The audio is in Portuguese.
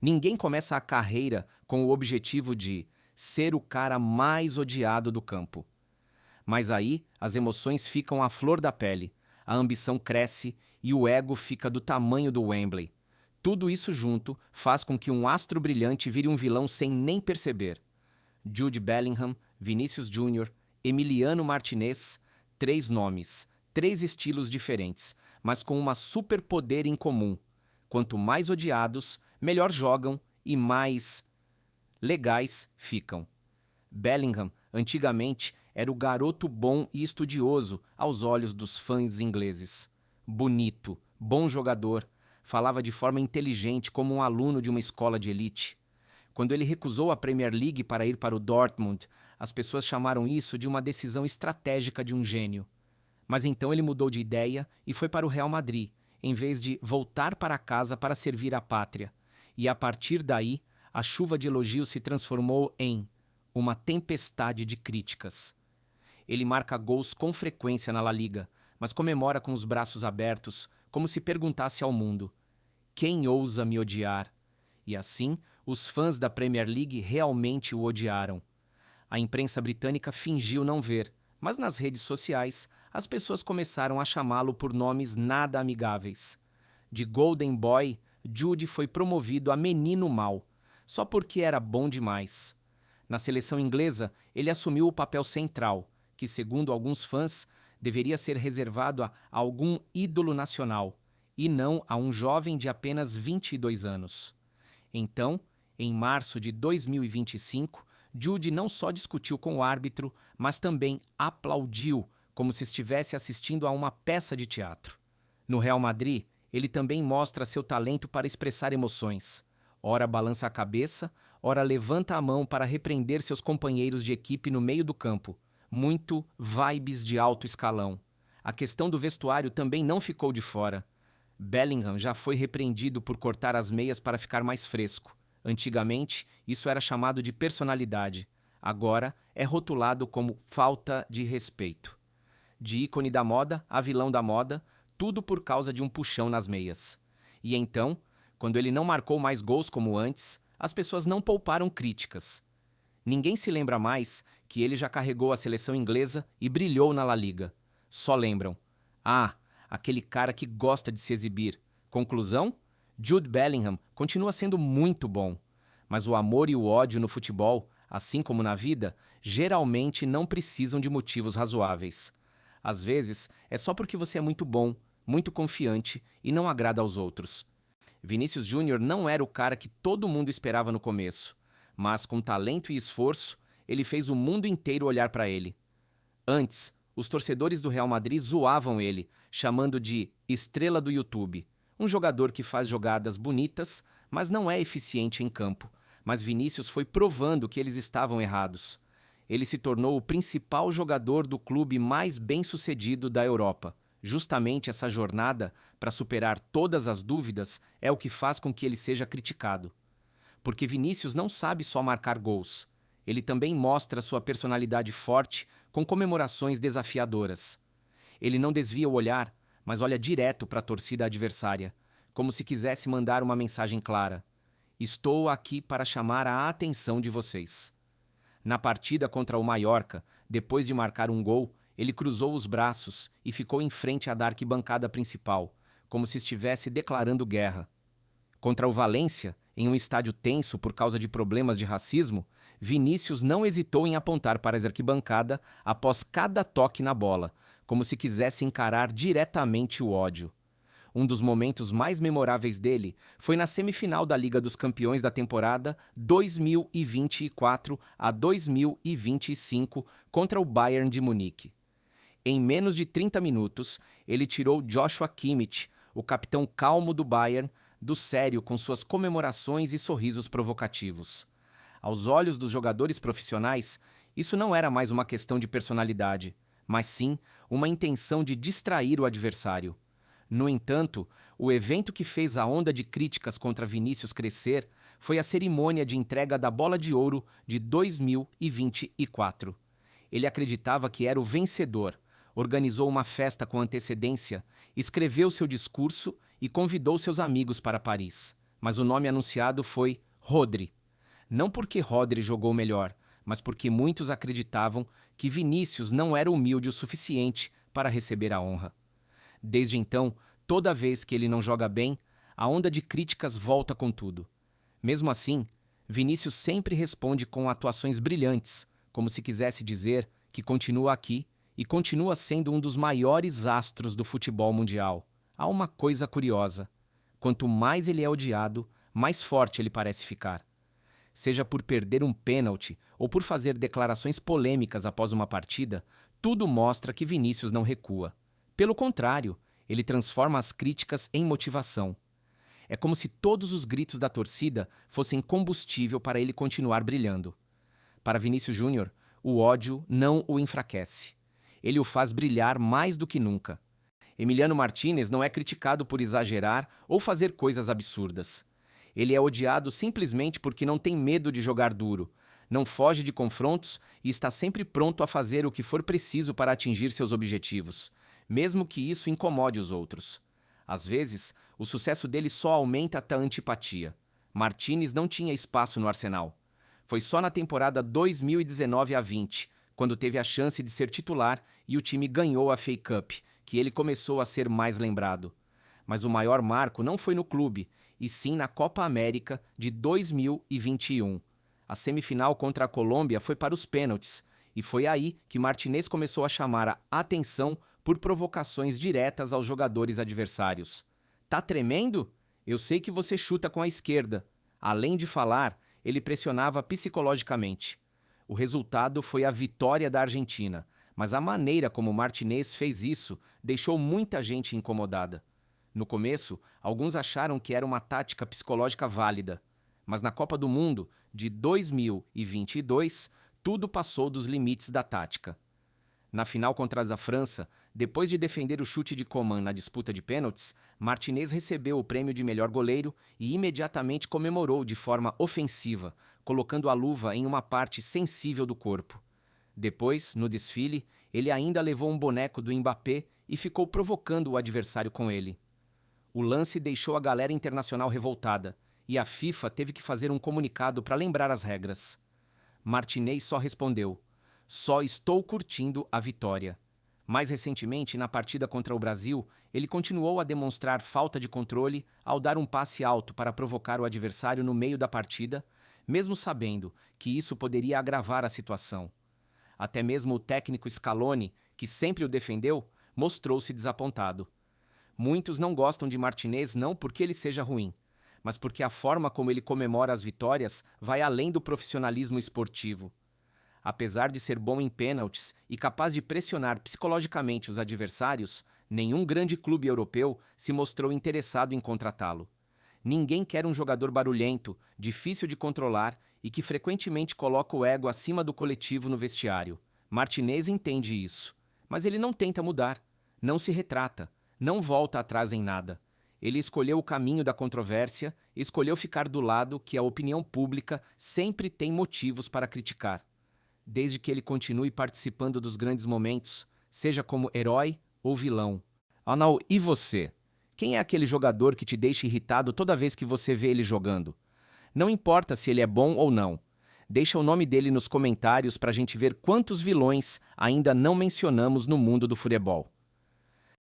Ninguém começa a carreira com o objetivo de ser o cara mais odiado do campo. Mas aí as emoções ficam à flor da pele, a ambição cresce e o ego fica do tamanho do Wembley. Tudo isso junto faz com que um astro brilhante vire um vilão sem nem perceber. Jude Bellingham, Vinícius Júnior, Emiliano Martinez, 3 nomes, 3 estilos diferentes, mas com uma superpoder em comum. Quanto mais odiados, melhor jogam e mais legais ficam. Bellingham, antigamente, era o garoto bom e estudioso aos olhos dos fãs ingleses. Bonito, bom jogador, falava de forma inteligente como um aluno de uma escola de elite. Quando ele recusou a Premier League para ir para o Dortmund, as pessoas chamaram isso de uma decisão estratégica de um gênio. Mas então ele mudou de ideia e foi para o Real Madrid, em vez de voltar para casa para servir a pátria. E a partir daí, a chuva de elogios se transformou em uma tempestade de críticas. Ele marca gols com frequência na La Liga, mas comemora com os braços abertos, como se perguntasse ao mundo: quem ousa me odiar? E assim, os fãs da Premier League realmente o odiaram. A imprensa britânica fingiu não ver, mas nas redes sociais, as pessoas começaram a chamá-lo por nomes nada amigáveis. De Golden Boy, Jude foi promovido a menino mau, só porque era bom demais. Na seleção inglesa, ele assumiu o papel central, que, segundo alguns fãs, deveria ser reservado a algum ídolo nacional, e não a um jovem de apenas 22 anos. Então, em março de 2025, Jude não só discutiu com o árbitro, mas também aplaudiu, como se estivesse assistindo a uma peça de teatro. No Real Madrid, ele também mostra seu talento para expressar emoções. Ora balança a cabeça, ora levanta a mão para repreender seus companheiros de equipe no meio do campo. Muito vibes de alto escalão. A questão do vestuário também não ficou de fora. Bellingham já foi repreendido por cortar as meias para ficar mais fresco. Antigamente, isso era chamado de personalidade. Agora, é rotulado como falta de respeito. De ícone da moda a vilão da moda, tudo por causa de um puxão nas meias. E então, quando ele não marcou mais gols como antes, as pessoas não pouparam críticas. Ninguém se lembra mais que ele já carregou a seleção inglesa e brilhou na La Liga. Só lembram: ah, aquele cara que gosta de se exibir. Conclusão? Jude Bellingham continua sendo muito bom. Mas o amor e o ódio no futebol, assim como na vida, geralmente não precisam de motivos razoáveis. Às vezes, é só porque você é muito bom, muito confiante e não agrada aos outros. Vinícius Júnior não era o cara que todo mundo esperava no começo, mas com talento e esforço, ele fez o mundo inteiro olhar para ele. Antes, os torcedores do Real Madrid zoavam ele, chamando de estrela do YouTube, um jogador que faz jogadas bonitas, mas não é eficiente em campo. Mas Vinícius foi provando que eles estavam errados. Ele se tornou o principal jogador do clube mais bem-sucedido da Europa. Justamente essa jornada, para superar todas as dúvidas, é o que faz com que ele seja criticado. Porque Vinícius não sabe só marcar gols. Ele também mostra sua personalidade forte com comemorações desafiadoras. Ele não desvia o olhar, mas olha direto para a torcida adversária, como se quisesse mandar uma mensagem clara: estou aqui para chamar a atenção de vocês. Na partida contra o Mallorca, depois de marcar um gol, ele cruzou os braços e ficou em frente à da arquibancada principal, como se estivesse declarando guerra. Contra o Valência, em um estádio tenso por causa de problemas de racismo, Vinícius não hesitou em apontar para a arquibancada após cada toque na bola, como se quisesse encarar diretamente o ódio. Um dos momentos mais memoráveis dele foi na semifinal da Liga dos Campeões da temporada 2024 a 2025 contra o Bayern de Munique. Em menos de 30 minutos, ele tirou Joshua Kimmich, o capitão calmo do Bayern, do sério com suas comemorações e sorrisos provocativos. Aos olhos dos jogadores profissionais, isso não era mais uma questão de personalidade, mas sim uma intenção de distrair o adversário. No entanto, o evento que fez a onda de críticas contra Vinícius crescer foi a cerimônia de entrega da Bola de Ouro de 2024. Ele acreditava que era o vencedor, organizou uma festa com antecedência, escreveu seu discurso e convidou seus amigos para Paris. Mas o nome anunciado foi Rodri. Não porque Rodri jogou melhor, mas porque muitos acreditavam que Vinícius não era humilde o suficiente para receber a honra. Desde então, toda vez que ele não joga bem, a onda de críticas volta com tudo. Mesmo assim, Vinícius sempre responde com atuações brilhantes, como se quisesse dizer que continua aqui e continua sendo um dos maiores astros do futebol mundial. Há uma coisa curiosa: quanto mais ele é odiado, mais forte ele parece ficar. Seja por perder um pênalti ou por fazer declarações polêmicas após uma partida, tudo mostra que Vinícius não recua. Pelo contrário, ele transforma as críticas em motivação. É como se todos os gritos da torcida fossem combustível para ele continuar brilhando. Para Vinícius Júnior, o ódio não o enfraquece. Ele o faz brilhar mais do que nunca. Emiliano Martínez não é criticado por exagerar ou fazer coisas absurdas. Ele é odiado simplesmente porque não tem medo de jogar duro, não foge de confrontos e está sempre pronto a fazer o que for preciso para atingir seus objetivos, mesmo que isso incomode os outros. Às vezes, o sucesso dele só aumenta a antipatia. Martínez não tinha espaço no Arsenal. Foi só na temporada 2019-20, quando teve a chance de ser titular e o time ganhou a FA Cup, que ele começou a ser mais lembrado. Mas o maior marco não foi no clube, e sim na Copa América de 2021. A semifinal contra a Colômbia foi para os pênaltis, e foi aí que Martínez começou a chamar a atenção por provocações diretas aos jogadores adversários. Tá tremendo? Eu sei que você chuta com a esquerda. Além de falar, ele pressionava psicologicamente. O resultado foi a vitória da Argentina, mas a maneira como Martínez fez isso deixou muita gente incomodada. No começo, alguns acharam que era uma tática psicológica válida, mas na Copa do Mundo de 2022, tudo passou dos limites da tática. Na final contra a França, depois de defender o chute de Coman na disputa de pênaltis, Martínez recebeu o prêmio de melhor goleiro e imediatamente comemorou de forma ofensiva, colocando a luva em uma parte sensível do corpo. Depois, no desfile, ele ainda levou um boneco do Mbappé e ficou provocando o adversário com ele. O lance deixou a galera internacional revoltada, e a FIFA teve que fazer um comunicado para lembrar as regras. Martínez só respondeu: "Só estou curtindo a vitória." Mais recentemente, na partida contra o Brasil, ele continuou a demonstrar falta de controle ao dar um passe alto para provocar o adversário no meio da partida, mesmo sabendo que isso poderia agravar a situação. Até mesmo o técnico Scaloni, que sempre o defendeu, mostrou-se desapontado. Muitos não gostam de Martínez não porque ele seja ruim, mas porque a forma como ele comemora as vitórias vai além do profissionalismo esportivo. Apesar de ser bom em pênaltis e capaz de pressionar psicologicamente os adversários, nenhum grande clube europeu se mostrou interessado em contratá-lo. Ninguém quer um jogador barulhento, difícil de controlar e que frequentemente coloca o ego acima do coletivo no vestiário. Martínez entende isso, mas ele não tenta mudar, não se retrata, não volta atrás em nada. Ele escolheu o caminho da controvérsia, escolheu ficar do lado que a opinião pública sempre tem motivos para criticar. Desde que ele continue participando dos grandes momentos, seja como herói ou vilão. Anal, e você? Quem é aquele jogador que te deixa irritado toda vez que você vê ele jogando? Não importa se ele é bom ou não. Deixa o nome dele nos comentários para a gente ver quantos vilões ainda não mencionamos no mundo do futebol.